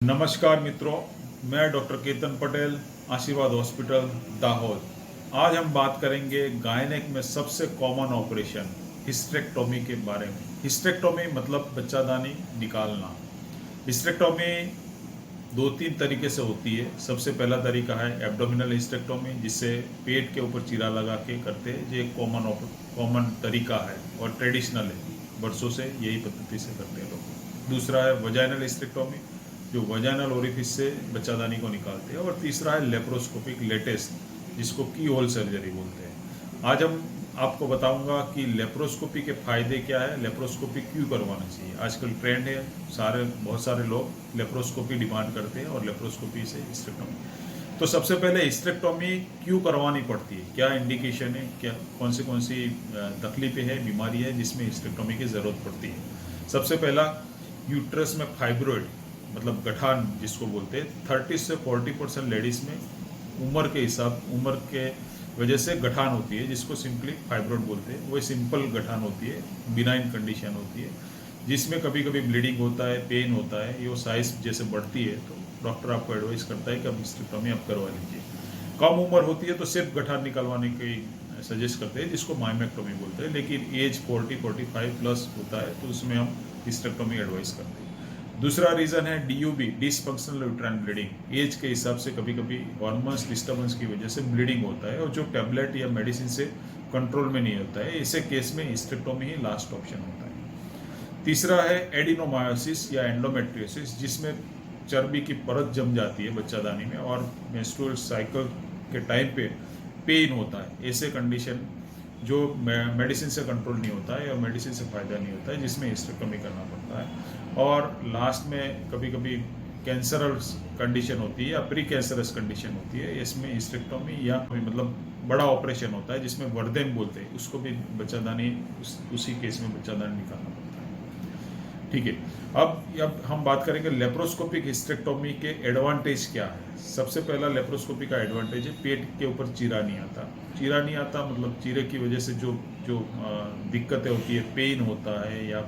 नमस्कार मित्रों, मैं डॉक्टर केतन पटेल, आशीर्वाद हॉस्पिटल दाहोद। आज हम बात करेंगे गायनेक में सबसे कॉमन ऑपरेशन हिस्टेरेक्टोमी के बारे में। हिस्टेरेक्टोमी मतलब बच्चादानी निकालना। हिस्टेरेक्टोमी दो तीन तरीके से होती है। सबसे पहला तरीका है एब्डोमिनल हिस्टेरेक्टोमी, जिससे पेट के ऊपर चीरा लगा के करते हैं। ये कॉमन तरीका है और ट्रेडिशनल है, वर्षों से यही पद्धति से करते हैं लोग। दूसरा है वजाइनल हिस्टेरेक्टोमी, जो वजाइनल ओरिफिस से बच्चादानी को निकालते हैं। और तीसरा है लेप्रोस्कोपिक लेटेस्ट, जिसको की होल सर्जरी बोलते हैं। आज हम आपको बताऊंगा कि लेप्रोस्कोपी के फायदे क्या है, लेप्रोस्कोपी क्यों करवाना चाहिए। आजकल ट्रेंड है, बहुत सारे लोग लेप्रोस्कोपी डिमांड करते हैं और लेप्रोस्कोपी से हिस्टेरेक्टोमी। तो सबसे पहले हिस्टेरेक्टोमी क्यों करवानी पड़ती है, क्या इंडिकेशन है, क्या कौन सी तकलीफें हैं, बीमारी है जिसमें हिस्टेरेक्टोमी की ज़रूरत पड़ती है। सबसे पहला, यूट्रस में फाइब्रॉइड मतलब गठान जिसको बोलते हैं। 30 से 40% लेडीज़ में उम्र के वजह से गठान होती है, जिसको सिंपली फाइब्रॉइड बोलते हैं। वो सिंपल गठान होती है, बिनाइन कंडीशन होती है, जिसमें कभी कभी ब्लीडिंग होता है, पेन होता है। ये साइज जैसे बढ़ती है तो डॉक्टर आपको एडवाइस करता है कि आप हिस्टेरेक्टोमी आप करवा लीजिए। कम उम्र होती है तो सिर्फ गठान निकलवाने की सजेस्ट करते हैं, जिसको माइमेक्टोमी बोलते हैं। लेकिन एज 40-45 प्लस होता है तो उसमें हम हिस्टेरेक्टोमी एडवाइस करते हैं। दूसरा रीज़न है DUB, dysfunctional uterine bleeding. Age के हिसाब से कभी कभी हार्मोन्स डिस्टर्बेंस की वजह से ब्लीडिंग होता है और जो टैबलेट या मेडिसिन से कंट्रोल में नहीं होता है। ऐसे केस में हिस्टेरेक्टोमी ही लास्ट ऑप्शन होता है। तीसरा है एडिनोमायोसिस या एंडोमेट्रियोसिस, जिसमें चर्बी की परत जम जाती है बच्चादानी में और मेंस्ट्रुअल साइकिल के टाइम पे पेन होता है। ऐसे कंडीशन जो मेडिसिन से कंट्रोल नहीं होता है और मेडिसिन से फ़ायदा नहीं होता है, जिसमें हिस्टेरेक्टोमी करना पड़ता है। और लास्ट में कभी कभी कैंसरस कंडीशन होती है या प्री कैंसरस कंडीशन होती है, इसमें हिस्टेरेक्टोमी या मतलब बड़ा ऑपरेशन होता है जिसमें वर्देम बोलते हैं, उसको भी बच्चादानी उसी केस में बच्चादानी निकालना पड़ता है। ठीक है, अब हम बात करेंगे लेप्रोस्कोपिक हिस्टेरेक्टोमी के एडवांटेज क्या है। सबसे पहला लेप्रोस्कोपी का एडवांटेज है पेट के ऊपर चीरा नहीं आता। चीरा नहीं आता मतलब चीरे की वजह से जो जो दिक्कतें होती है, पेन होता है या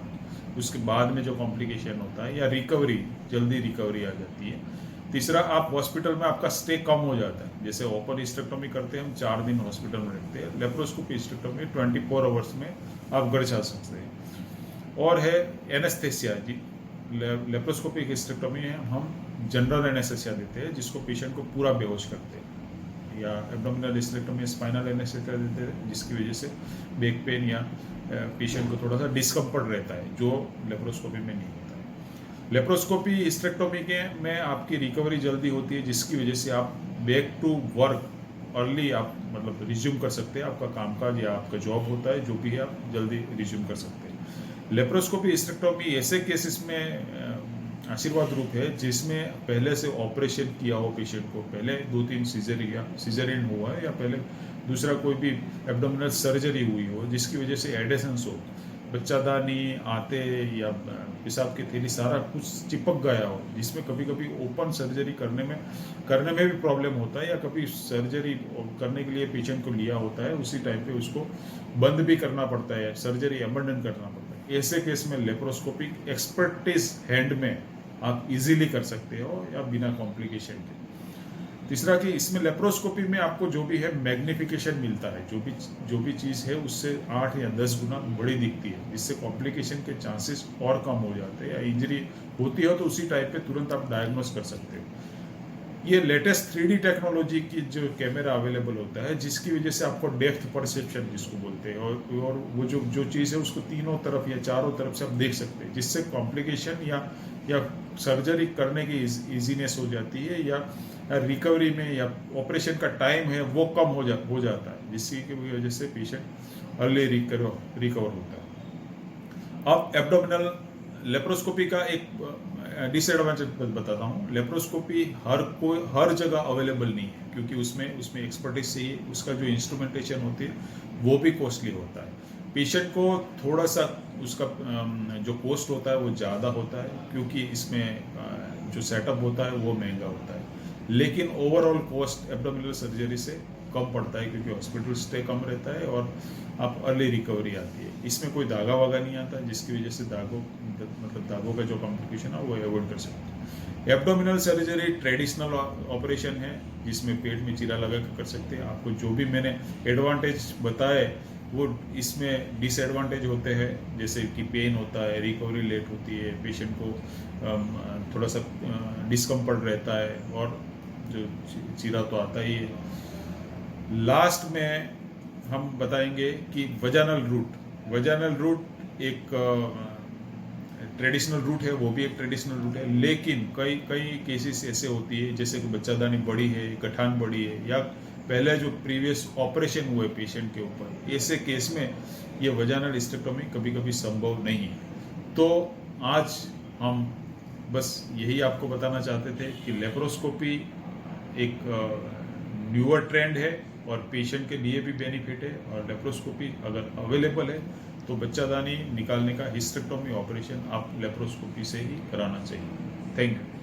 उसके बाद में जो कॉम्प्लिकेशन होता है या जल्दी रिकवरी आ जाती है। तीसरा, आप हॉस्पिटल में आपका स्टे कम हो जाता है। जैसे ओपन हिस्टेरेक्टोमी करते हैं हम 4 दिन हॉस्पिटल में रहते हैं, लेप्रोस्कोपी हिस्टेरेक्टोमी 24 आवर्स में आप घर जा सकते हैं। और है एनेस्थेसिया जी। लेप्रोस्कोपिक हिस्टेरेक्टोमी में हम जनरल एनेस्थेसिया देते हैं, जिसको पेशेंट को पूरा बेहोश करते हैं। या एब्डोमिनल हिस्टेरेक्टोमी स्पाइनल एनेस्थेसिया देते हैं, जिसकी वजह से बैक पेन या पेशेंट को थोड़ा सा डिस्कम्फर्ट रहता है, जो लेप्रोस्कोपी में नहीं होता है। लेप्रोस्कोपी हिस्टेरेक्टोमी के में आपकी रिकवरी जल्दी होती है, जिसकी वजह से आप बैक टू वर्क अर्ली आप मतलब रिज्यूम कर सकते हैं। आपका कामकाज या आपका जॉब होता है जो भी है, आप जल्दी रिज्यूम कर सकते हैं। लेप्रोस्कोपी हिस्टेरेक्टोमी ऐसे केसेस में आशीर्वाद रूप है जिसमें पहले से ऑपरेशन किया हो, पेशेंट को पहले 2-3 सीजरियन हुआ है या पहले दूसरा कोई भी एब्डोमिनल सर्जरी हुई हो, जिसकी वजह से एडेसेंस हो, बच्चादानी आते या पेशाब की थैली सारा कुछ चिपक गया हो, जिसमें कभी कभी ओपन सर्जरी करने में भी प्रॉब्लम होता है या कभी सर्जरी करने के लिए पेशेंट को लिया होता है, उसी टाइम पे उसको बंद भी करना पड़ता है, सर्जरी अबंडन करना पड़ता है। ऐसे केस में लेप्रोस्कोपिक एक्सपर्टीज हैंड में आप इजीली कर सकते हो या बिना कॉम्प्लिकेशन के। तीसरा कि इसमें लेप्रोस्कोपी में आपको जो भी है मैग्निफिकेशन मिलता है, जो भी चीज़ है उससे 8 या 10 गुना बड़ी दिखती है, जिससे कॉम्प्लिकेशन के चांसेस और कम हो जाते हैं। या इंजरी होती हो तो उसी टाइप पे तुरंत आप डायग्नोस कर सकते हो। ये लेटेस्ट 3D टेक्नोलॉजी की जो कैमरा अवेलेबल होता है, जिसकी वजह से आपको डेप्थ परसेप्शन जिसको बोलते हैं, और वो जो चीज़ है उसको तीनों तरफ या चारों तरफ से आप देख सकते हैं, जिससे कॉम्प्लिकेशन या सर्जरी करने की इजीनेस हो जाती है या रिकवरी में या ऑपरेशन का टाइम है वो कम हो जाता है, जिसकी वजह से पेशेंट अर्ली रिकवर होता है। अब एब्डोमिनल लेप्रोस्कोपी का एक डिसएडवांटेज बताता हूँ। लेप्रोस्कोपी हर जगह अवेलेबल नहीं है, क्योंकि उसमें एक्सपर्टीज चाहिए, उसका जो इंस्ट्रूमेंटेशन होती है वो भी कॉस्टली होता है। पेशेंट को थोड़ा सा उसका जो कॉस्ट होता है वो ज़्यादा होता है, क्योंकि इसमें जो सेटअप होता है वो महंगा होता है। लेकिन ओवरऑल कॉस्ट एब्डोमिनल सर्जरी से कम पड़ता है, क्योंकि हॉस्पिटल स्टे कम रहता है और आप अर्ली रिकवरी आती है। इसमें कोई धागा वागा नहीं आता, जिसकी वजह से दागों का जो कॉम्प्लिकेशन है वो अवॉइड कर सकते हैं। एब्डोमिनल सर्जरी ट्रेडिशनल ऑपरेशन है जिसमें पेट में चीरा लगा कर सकते हैं। आपको जो भी मैंने एडवांटेज बताए वो इसमें डिसएडवांटेज होते हैं, जैसे कि पेन होता है, रिकवरी लेट होती है, पेशेंट को थोड़ा सा डिस्कम्फर्ट रहता है और जो चीरा तो आता ही है। लास्ट में हम बताएंगे कि वजानल रूट एक ट्रेडिशनल रूट है, वो भी एक ट्रेडिशनल रूट है, लेकिन कई केसेस ऐसे होती है जैसे कि बच्चादानी बड़ी है, गठान बड़ी है, या पहले जो प्रीवियस ऑपरेशन हुए पेशेंट के ऊपर, ऐसे केस में ये वजानल हिस्टेक्टोमी कभी कभी संभव नहीं है। तो आज हम बस यही आपको बताना चाहते थे कि लेप्रोस्कोपी एक न्यूअर ट्रेंड है और पेशेंट के लिए भी बेनिफिट है, और लेप्रोस्कोपी अगर अवेलेबल है तो बच्चादानी निकालने का हिस्टेक्टोमी ऑपरेशन आप लेप्रोस्कोपी से ही कराना चाहिए। Thank you.